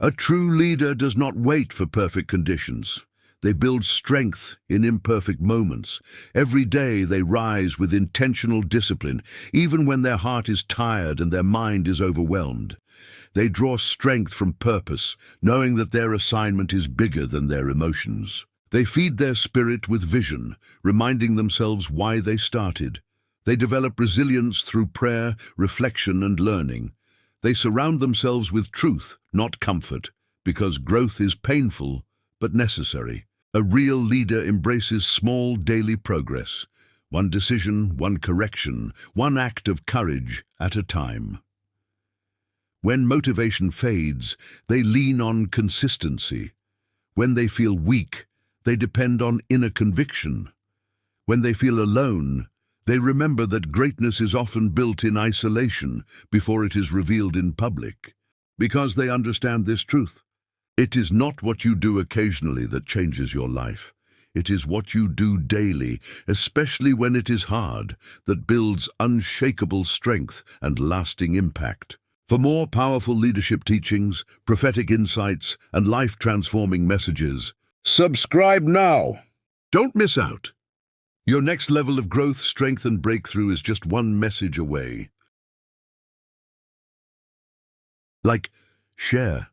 A true leader does not wait for perfect conditions. They build strength in imperfect moments. Every day they rise with intentional discipline, even when their heart is tired and their mind is overwhelmed. They draw strength from purpose, knowing that their assignment is bigger than their emotions. They feed their spirit with vision, reminding themselves why they started. They develop resilience through prayer, reflection, and learning. They surround themselves with truth, not comfort, because growth is painful but necessary. A real leader embraces small daily progress, one decision, one correction, one act of courage at a time. When motivation fades, they lean on consistency. When they feel weak, they depend on inner conviction. When they feel alone, they remember that greatness is often built in isolation before it is revealed in public. Because they understand this truth, it is not what you do occasionally that changes your life. It is what you do daily, especially when it is hard, that builds unshakable strength and lasting impact. For more powerful leadership teachings, prophetic insights, and life-transforming messages, subscribe now. Don't miss out. Your next level of growth, strength, and breakthrough is just one message away. Like, share,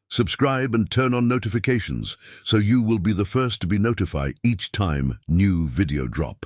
subscribe, and turn on notifications so you will be the first to be notified each time new video drop.